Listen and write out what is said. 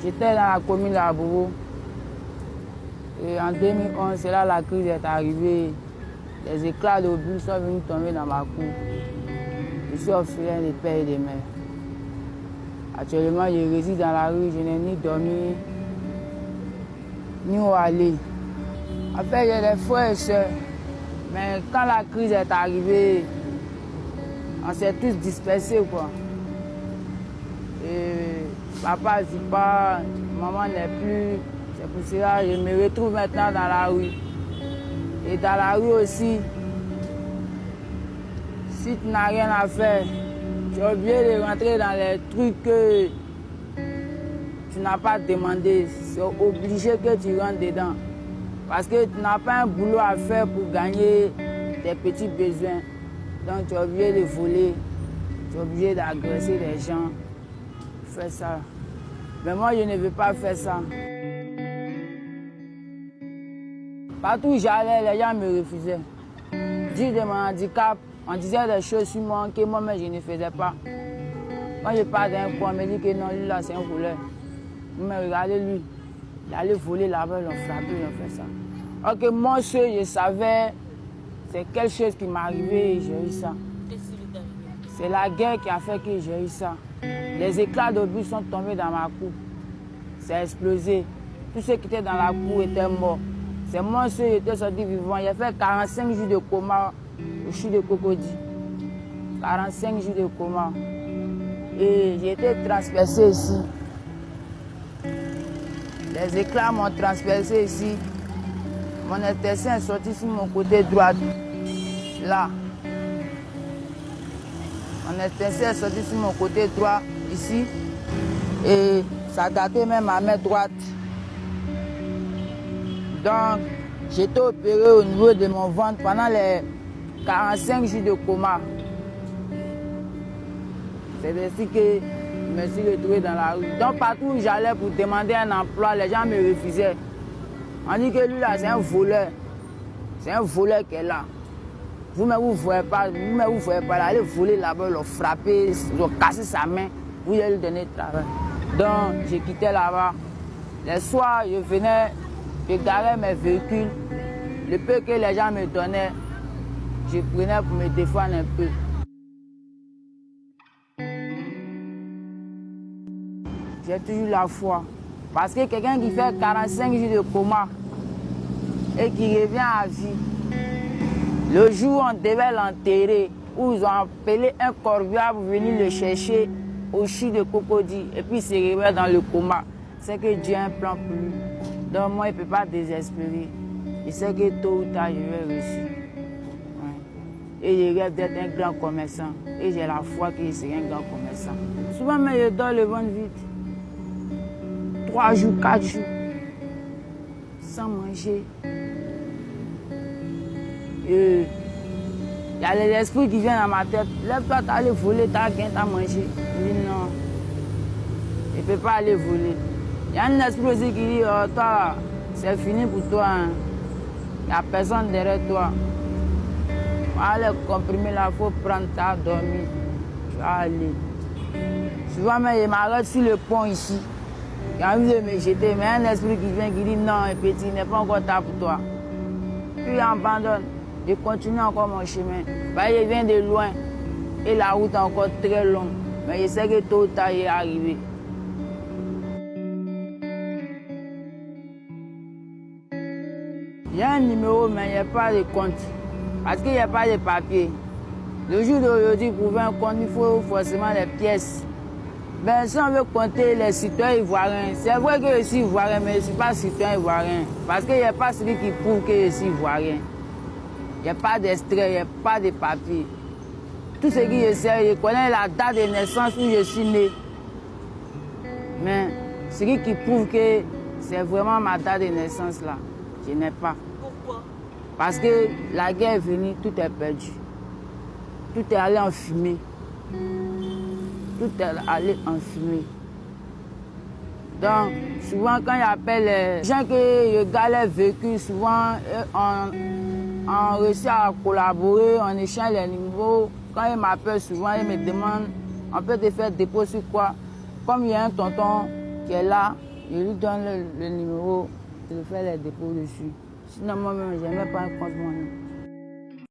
J'étais dans la commune de Abobo. Et en 2011, c'est là la crise est arrivée. Les éclats d'obus sont venus tomber dans ma cour. Je suis orphelin de père et de mère. Actuellement, je réside dans la rue, je n'ai ni dormi, ni où aller. En fait, j'ai des frères et sœurs. Mais quand la crise est arrivée, on s'est tous dispersés, quoi. Et papa ne vit pas, maman n'est plus. C'est pour cela que je me retrouve maintenant dans la rue. Et dans la rue aussi, si tu n'as rien à faire, tu es obligé de rentrer dans les trucs que tu n'as pas demandé. C'est obligé que tu rentres dedans. Parce que tu n'as pas un boulot à faire pour gagner tes petits besoins. Donc tu es obligé de voler, tu es obligé d'agresser les gens. Faire ça. Mais moi, je ne veux pas faire ça. Partout où j'allais, les gens me refusaient. Dû de mon handicap, on disait des choses sur moi que moi-même je ne faisais pas. Quand je parle d'un coin, on me dit que non, lui là c'est un voleur. Vous me regardez lui, il allait voler là-bas, ils l'ont frappé, ils ont fait ça. Ok, moi je savais, c'est quelque chose qui m'est arrivé et j'ai eu ça. C'est la guerre qui a fait que j'ai eu ça. Les éclats d'obus sont tombés dans ma cour. C'est explosé. Tous ceux qui étaient dans la cour étaient morts. C'est moi seul qui étais sorti vivant. J'ai fait 45 jours de coma au CHU de Cocody. 45 jours de coma. Et j'ai été transpercé ici. Les éclats m'ont transpercé ici. Mon intestin est sorti sur mon côté droit. Là. Mon intestin est sorti sur mon côté droit, ici. Et ça a gâté même ma main droite. Donc, j'ai été opéré au niveau de mon ventre pendant les 45 jours de coma. C'est ainsi que je me suis retrouvé dans la rue. Donc, partout où j'allais pour demander un emploi, les gens me refusaient. On dit que lui là, c'est un voleur. C'est un voleur qui est là. Vous-même, vous ne voyez pas, là, aller voler là-bas, le frapper, le casser sa main, vous allez lui donner le travail. Donc, j'ai quitté là-bas. Les soirs, je venais, je garais mes véhicules. Le peu que les gens me donnaient, je prenais pour me défendre un peu. J'ai toujours la foi. Parce que quelqu'un qui fait 45 jours de coma et qui revient à vie, le jour où on devait l'enterrer, où ils ont appelé un corbillard pour venir le chercher au CHU de Cocody et puis il se réveille dans le coma, c'est que Dieu a un plan pour lui. Donc moi, il ne peut pas désespérer. Il sait que tôt ou tard, je vais réussir. Ouais. Et je rêve d'être un grand commerçant. Et j'ai la foi que je serai un grand commerçant. Souvent, mais je dors le ventre vide. 3 jours, 4 jours, sans manger. Et il y a les esprits qui viennent dans ma tête. Lève-toi, t'as allé voler, t'as gagné, t'as mangé. Je dis non, je ne peux pas aller voler. Il y a un esprit aussi qui dit, oh, toi, c'est fini pour toi. Hein. Il n'y a personne derrière toi. Allez comprimer là, il faut prendre ta dormir. Tu vas aller. Souvent, mais je m'arrête sur le pont ici. J'ai envie de me jeter, mais un esprit qui vient qui dit non, petit, il n'est pas encore tard pour toi. Puis il abandonne. Je continue encore mon chemin. Bah, je viens de loin et la route est encore très longue. Mais je sais que tôt ou tard, il est arrivé. Il y a un numéro, mais il n'y a pas de compte. Parce qu'il n'y a pas de papier. Le jour d'aujourd'hui, pour ouvrir un compte, il faut forcément des pièces. Ben, si on veut compter les citoyens ivoiriens, c'est vrai que je suis ivoirien, mais je ne suis pas citoyen ivoirien. Parce qu'il n'y a pas celui qui prouve que je suis ivoirien. Il n'y a pas d'extrait, il n'y a pas de papier. Tout ce que je sais, je connais la date de naissance où je suis né. Mais celui qui prouve que c'est vraiment ma date de naissance là, je n'ai pas. Pourquoi? Parce que la guerre est venue, tout est perdu. Tout est allé en fumée. Tout est allé en fumée. Donc, souvent quand j'appelle les gens qui regardent les véhicules, souvent on réussit à collaborer, on échange les niveaux. Quand ils m'appellent souvent, ils me demandent, on peut te faire dépôt sur quoi? Comme il y a un tonton qui est là, Je lui donne le numéro, je lui fais les dépôts dessus. Sinon, moi-même, je n'ai même pas un compte monnaie.